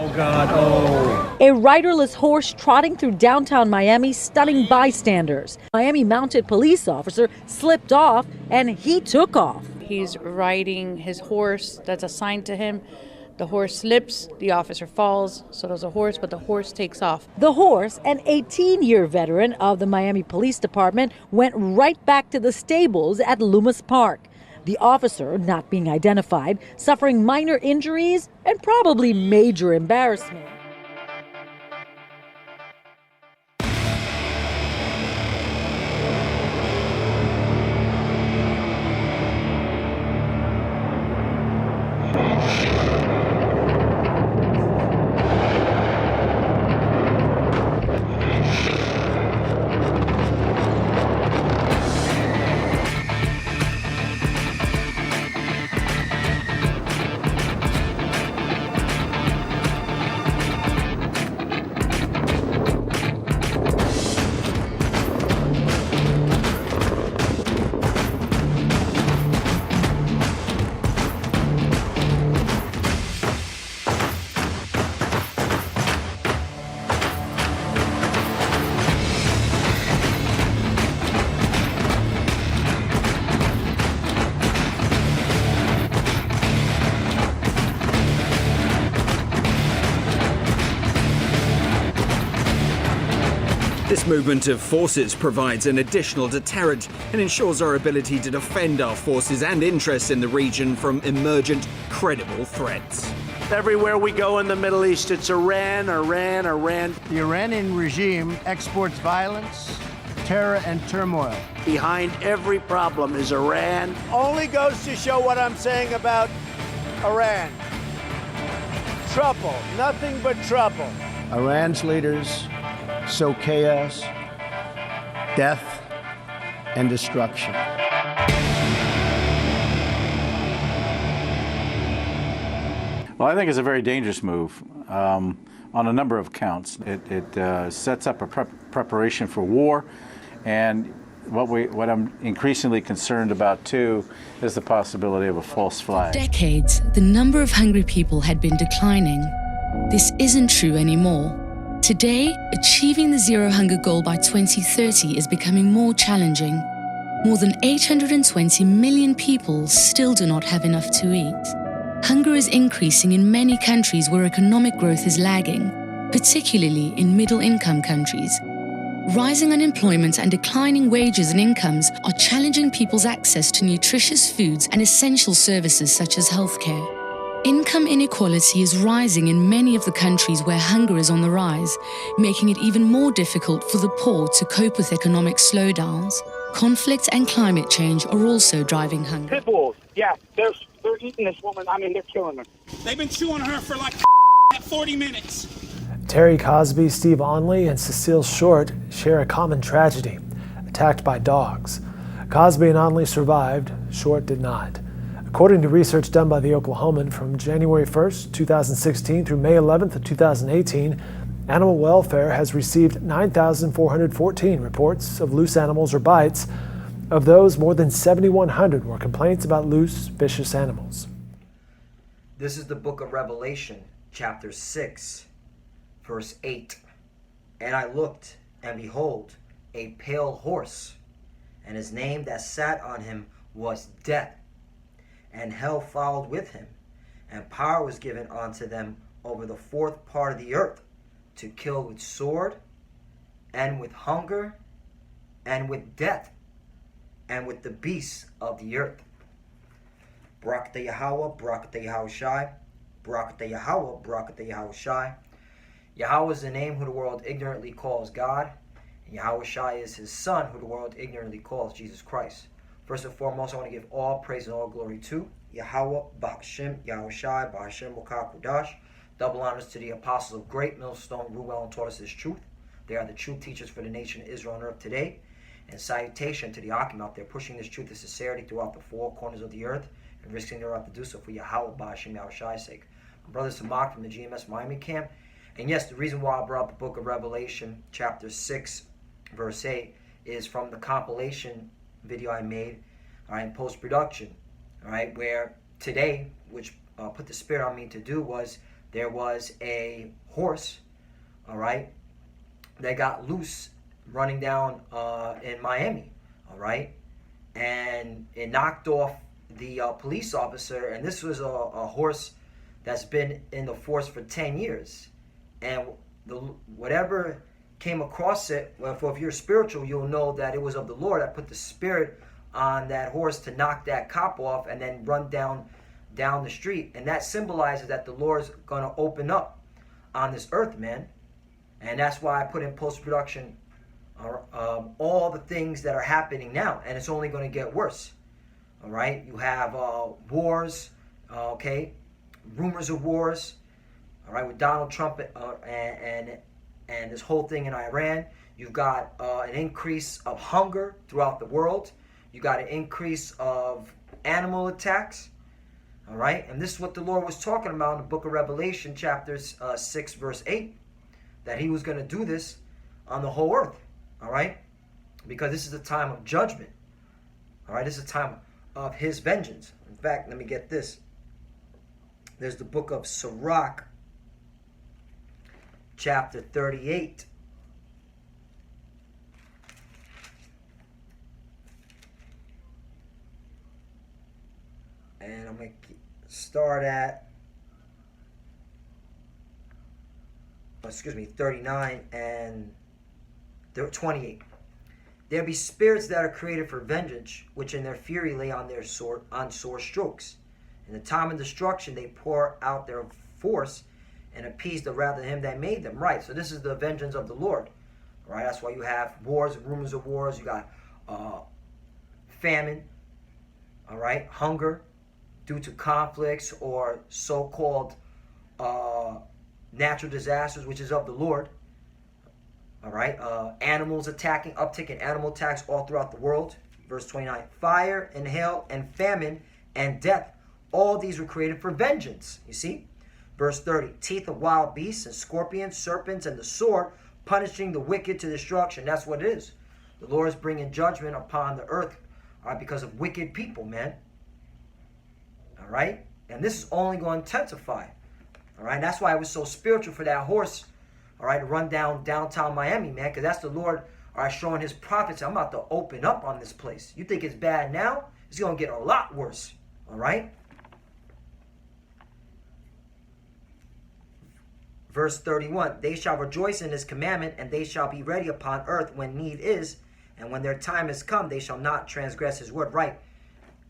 Oh, God, oh. A riderless horse trotting through downtown Miami, stunning bystanders. Miami mounted police officer slipped off and he took off. He's riding his horse that's assigned to him. The horse slips, the officer falls, so does the horse, but the horse takes off. The horse, an 18-year veteran of the Miami Police Department, went right back to the stables at Loomis Park. The officer, not being identified, suffering minor injuries and probably major embarrassment. This movement of forces provides an additional deterrent and ensures our ability to defend our forces and interests in the region from emergent, credible threats. Everywhere we go in the Middle East, it's Iran, Iran, Iran. The Iranian regime exports violence, terror, and turmoil. Behind every problem is Iran. Only goes to show what I'm saying about Iran. Trouble, nothing but trouble. Iran's leaders sow chaos, death, and destruction. Well, I think it's a very dangerous move on a number of counts. It sets up a preparation for war, and what I'm increasingly concerned about too is the possibility of a false flag. For decades, the number of hungry people had been declining. This isn't true anymore. Today, achieving the zero hunger goal by 2030 is becoming more challenging. More than 820 million people still do not have enough to eat. Hunger is increasing in many countries where economic growth is lagging, particularly in middle-income countries. Rising unemployment and declining wages and incomes are challenging people's access to nutritious foods and essential services such as healthcare. Income inequality is rising in many of the countries where hunger is on the rise, making it even more difficult for the poor to cope with economic slowdowns. Conflict and climate change are also driving hunger. Pit bulls, yeah, they're eating this woman. I mean, they're killing her. They've been chewing her for like 40 minutes. Terry Cosby, Steve Onley, and Cecile Short share a common tragedy, attacked by dogs. Cosby and Onley survived, Short did not. According to research done by The Oklahoman from January 1st, 2016 through May 11th of 2018, Animal Welfare has received 9,414 reports of loose animals or bites. Of those, more than 7,100 were complaints about loose, vicious animals. This is the book of Revelation, chapter 6, verse 8. And I looked, and behold, a pale horse, and his name that sat on him was Death. And hell followed with him, and power was given unto them over the fourth part of the earth, to kill with sword, and with hunger, and with death, and with the beasts of the earth. Barakatah Yahweh, Barakatah Yahushai, Barakatah Yahweh, Barakatah Yahushai. Yahweh is the name who the world ignorantly calls God, and Yahushai is his son who the world ignorantly calls Jesus Christ. First and foremost, I want to give all praise and all glory to Yahweh, Bahashim, Yahushai, Bahashim, Wakah, Kudash. Double honors to the apostles of Great Millstone, Ruel, and taught us this truth. They are the truth teachers for the nation of Israel on earth today. And salutation to the Akim out there pushing this truth of sincerity throughout the four corners of the earth and risking their life to do so for Yahweh, Bahashim, Yahushai's sake. My brother Samak from the GMS Miami camp. And yes, the reason why I brought up the book of Revelation, chapter 6, verse 8, is from the compilation video I made, all right, in post-production, all right, where today, which put the spirit on me to do, was there was a horse, all right, that got loose running down in Miami, all right, and it knocked off the police officer, and this was a horse that's been in the force for 10 years, and whatever came across it, well, if you're spiritual, you'll know that it was of the Lord that put the spirit on that horse to knock that cop off and then run down the street. And that symbolizes that the Lord's going to open up on this earth, man. And that's why I put in post-production all the things that are happening now, and it's only going to get worse. All right, you have wars, okay, rumors of wars, all right, with Donald Trump and this whole thing in Iran. You've got an increase of hunger throughout the world. You got an increase of animal attacks. All right, and this is what the Lord was talking about in the book of Revelation, chapters 6, verse 8, that he was going to do this on the whole earth. All right, because this is a time of judgment. All right, this is a time of his vengeance. In fact, let me get this. There's the book of Sirach, chapter 38. And I'm going to start at, 39 and 28. There be spirits that are created for vengeance, which in their fury lay on sore strokes. In the time of destruction, they pour out their force and appease the wrath of him that made them. Right, so this is the vengeance of the Lord. All right, that's why you have wars and rumors of wars. You got famine, all right, hunger due to conflicts or so-called natural disasters, which is of the Lord. All right, animals attacking, uptick in animal attacks all throughout the world. Verse 29, fire and hail and famine and death, all these were created for vengeance. You see? Verse 30, teeth of wild beasts and scorpions, serpents, and the sword, punishing the wicked to destruction. That's what it is. The Lord is bringing judgment upon the earth, all right, because of wicked people, man. All right? And this is only going to intensify. All right? That's why it was so spiritual for that horse, all right, to run downtown Miami, man, because that's the Lord, all right, showing his prophets, I'm about to open up on this place. You think it's bad now? It's going to get a lot worse. All right? Verse 31, they shall rejoice in his commandment, and they shall be ready upon earth when need is, and when their time is come, they shall not transgress his word. Right?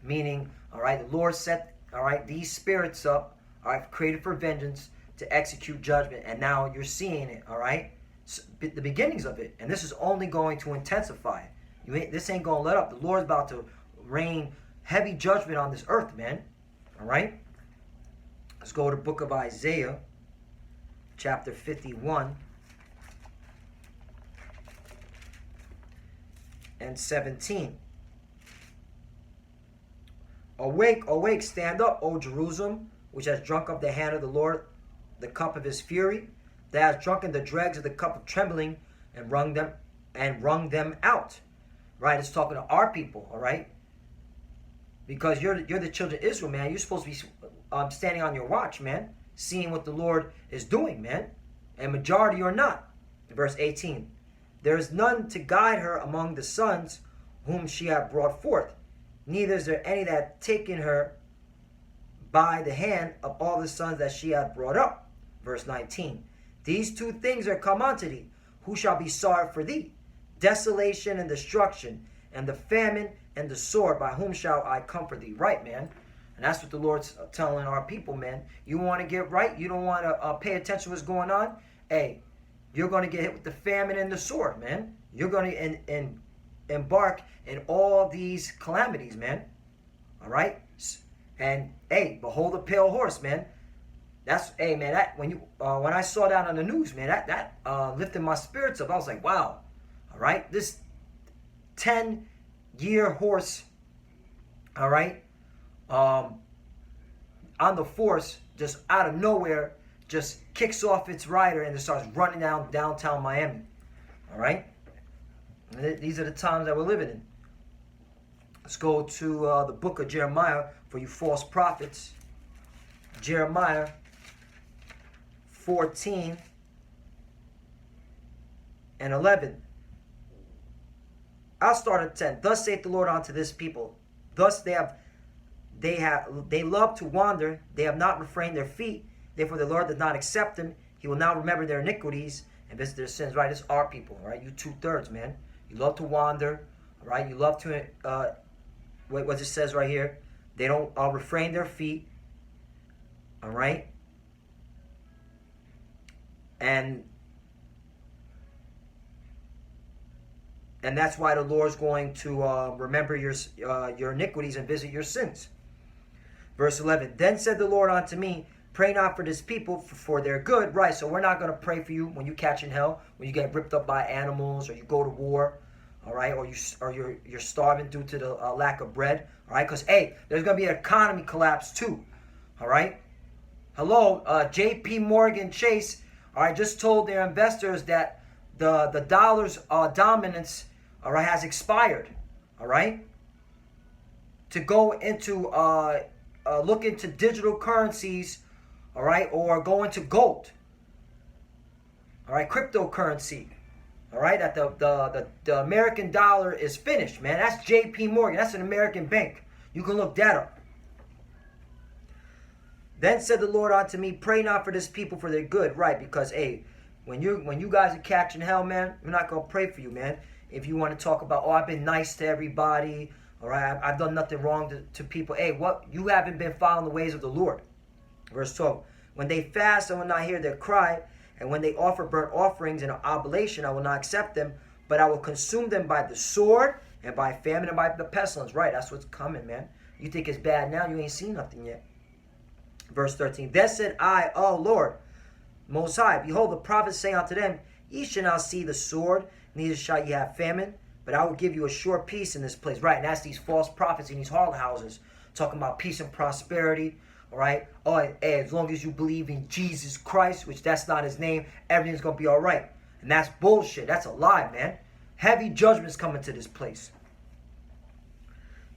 Meaning, all right, the Lord set, all right, these spirits up, all right, created for vengeance to execute judgment, and now you're seeing it, all right? The beginnings of it, and this is only going to intensify. This ain't going to let up. The Lord's about to rain heavy judgment on this earth, man, all right? Let's go to the book of Isaiah, chapter 51 and 17. Awake, awake, stand up, O Jerusalem, which has drunk of the hand of the Lord the cup of his fury, that has drunken the dregs of the cup of trembling and wrung them out. Right? It's talking to our people, all right? Because you're the children of Israel, man. You're supposed to be standing on your watch, man, seeing what the Lord is doing, man. And majority are not. Verse 18. There is none to guide her among the sons whom she hath brought forth, neither is there any that hath taken her by the hand of all the sons that she hath brought up. Verse 19. These two things are come unto thee. Who shall be sorry for thee? Desolation and destruction, and the famine and the sword. By whom shall I comfort thee? Right, man. And that's what the Lord's telling our people, man. You want to get right? You don't want to pay attention to what's going on? Hey, you're going to get hit with the famine and the sword, man. You're going to embark in all these calamities, man. All right? And, hey, behold the pale horse, man. That's, hey, man, that when I saw that on the news, man, that lifted my spirits up. I was like, wow. All right? This 10-year horse, all right, on the force, just out of nowhere, just kicks off its rider and it starts running down downtown Miami. All right? And these are the times that we're living in. Let's go to the book of Jeremiah for you false prophets. Jeremiah, 14 and 11. I'll start at 10. Thus saith the Lord unto this people. Thus they love to wander. They have not refrained their feet. Therefore the Lord does not accept them. He will not remember their iniquities and visit their sins. Right? It's our people. Right? You 2/3, man. You love to wander. All right? You love to, what it says right here. They don't refrain their feet. All right? And that's why the Lord's going to remember your iniquities and visit your sins. Verse 11, then said the Lord unto me, pray not for this people for their good. Right, so we're not going to pray for you when you catch in hell, when you get ripped up by animals, or you go to war, all right, or you're starving due to the lack of bread, all right, because, hey, there's going to be an economy collapse too, all right. Hello, J.P. Morgan Chase, all right, just told their investors that the dollar's dominance, all right, has expired, all right, to go into, look into digital currencies, all right, or go into gold, all right, cryptocurrency, all right, that the American dollar is finished, man. That's J.P. Morgan. That's an American bank. You can look that up. Then said the Lord unto me, pray not for this people for their good, right, because, hey, when you guys are catching hell, man, we're not going to pray for you, man. If you want to talk about, oh, I've been nice to everybody, all right, I've done nothing wrong to people. Hey, what? You haven't been following the ways of the Lord. Verse 12, when they fast, I will not hear their cry, and when they offer burnt offerings and oblation, I will not accept them, but I will consume them by the sword and by famine and by the pestilence. Right, that's what's coming, man. You think it's bad now, you ain't seen nothing yet. Verse 13, then said I, oh Lord, Most High, behold, the prophets say unto them, ye shall not see the sword, neither shall ye have famine, but I will give you a sure peace in this place. Right, and that's these false prophets in these harlot houses, talking about peace and prosperity, all right? Oh, hey, as long as you believe in Jesus Christ, which that's not his name, everything's going to be all right. And that's bullshit. That's a lie, man. Heavy judgment's coming to this place.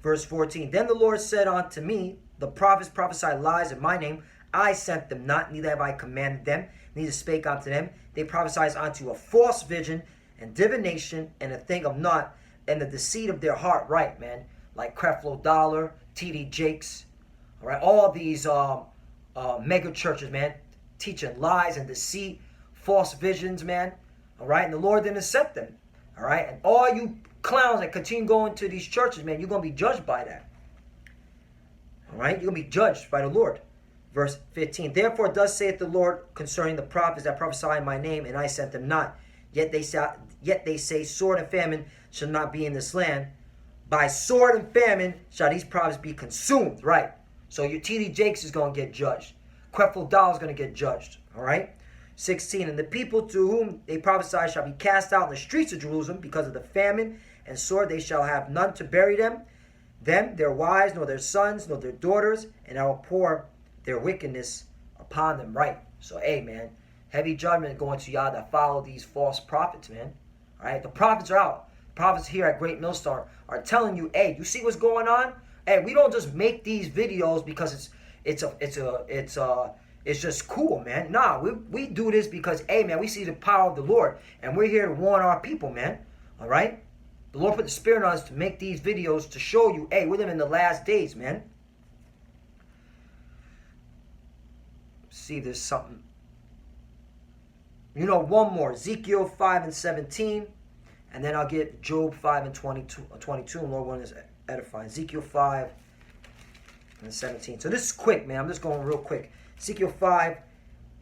Verse 14, then the Lord said unto me, the prophets prophesy lies in my name. I sent them not, neither have I commanded them, neither spake unto them. They prophesy unto a false vision and divination and a thing of naught, and the deceit of their heart. Right, man. Like Creflo Dollar, T.D. Jakes, all right, all these mega churches, man, teaching lies and deceit, false visions, man, all right, and the Lord didn't accept them, all right, and all you clowns that continue going to these churches, man, you're going to be judged by that, all right, you're going to be judged by the Lord. Verse 15, therefore thus saith the Lord concerning the prophets that prophesy in my name, and I sent them not, yet they say sword and famine shall not be in this land. By sword and famine shall these prophets be consumed. Right. So your T.D. Jakes is going to get judged. Creflo Dollar is going to get judged. All right. 16. And the people to whom they prophesy shall be cast out in the streets of Jerusalem because of the famine and sword. They shall have none to bury them, their wives, nor their sons, nor their daughters, and I will pour their wickedness upon them. Right. So, hey, man, heavy judgment going to y'all that follow these false prophets, man. All right. The prophets are out. Prophets here at Great Millstar are telling you, hey, you see what's going on? Hey, we don't just make these videos because it's just cool, man. Nah, we do this because, hey, man, we see the power of the Lord, and we're here to warn our people, man. All right? The Lord put the Spirit on us to make these videos to show you, hey, we're living in the last days, man. Let's see if there's something. You know, one more. Ezekiel 5 and 17. And then I'll get Job 5 and 22, and Lord willing is edifying. Ezekiel 5 and 17. So this is quick, man. I'm just going real quick. Ezekiel 5, and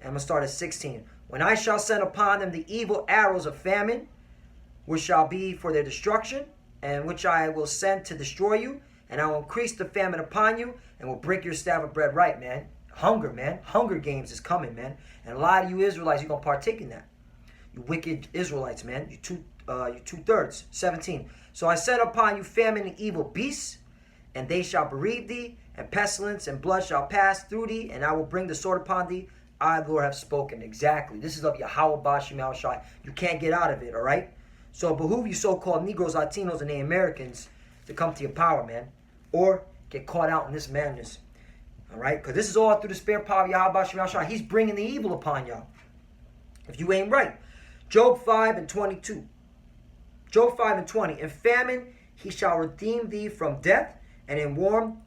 I'm going to start at 16. When I shall send upon them the evil arrows of famine, which shall be for their destruction, and which I will send to destroy you, and I will increase the famine upon you, and will break your staff of bread. Right, man. Hunger, man. Hunger games is coming, man. And a lot of you Israelites, you're going to partake in that. You wicked Israelites, man. You 2/3. 17. So I set upon you famine and evil beasts, and they shall bereave thee, and pestilence and blood shall pass through thee, and I will bring the sword upon thee. I, the Lord, have spoken. Exactly. This is of Yahweh Bashim Al-Shai. You can't get out of it, all right? So it behoove you so-called Negroes, Latinos, and the Americans to come to your power, man, or get caught out in this madness, all right? Because this is all through the spirit power of Yahweh Bashim Al-Shai. He's bringing the evil upon y'all. if you ain't right. Job 5:22. Job 5:20. In famine he shall redeem thee from death, and in warm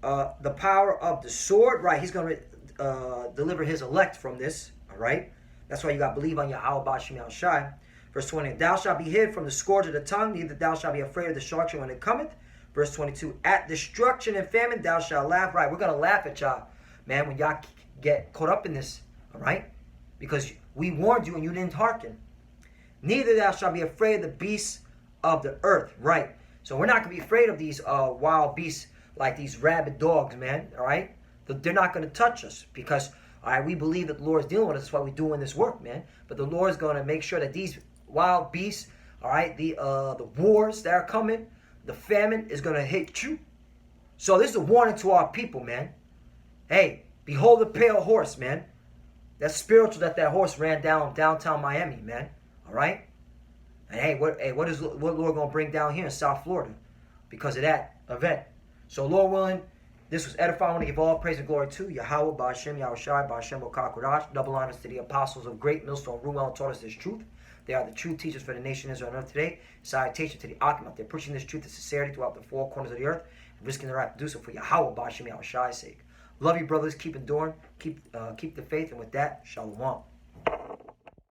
the power of the sword. Right, he's going to deliver his elect from this. All right, that's why you got to believe on Yahweh Ba'Shem Yahushai. Verse 20. Thou shalt be hid from the scourge of the tongue, neither thou shalt be afraid of destruction when it cometh. Verse 22. At destruction and famine thou shalt laugh. Right, we're going to laugh at y'all, man, when y'all get caught up in this. All right, because we warned you and you didn't hearken. Neither thou shalt be afraid of the beasts of the earth. Right. So we're not going to be afraid of these wild beasts like these rabid dogs, man. All right. They're not going to touch us because, all right, we believe that the Lord is dealing with us. That's why we're doing this work, man. But the Lord is going to make sure that these wild beasts, all right, the wars that are coming, the famine is going to hit you. So this is a warning to our people, man. Hey, behold the pale horse, man. That's spiritual that horse ran downtown Miami, man. All right? And hey, what is Lord going to bring down here in South Florida because of that event? So Lord willing, this was edifying. I want to give all praise and glory to Yahweh, Ba'Shem, Yahushai, Ba'Shem, Okakodash. Double honors to the apostles of great Millstone Ruel taught us this truth. They are the true teachers for the nation of Israel on earth today. Salutation to the Akim out there pushing this truth and sincerity throughout the four corners of the earth and risking their right to do so for Yahweh, Ba'Shem, Yahushai's sake. Love you, brothers. Keep enduring. Keep the faith. And with that, shalom.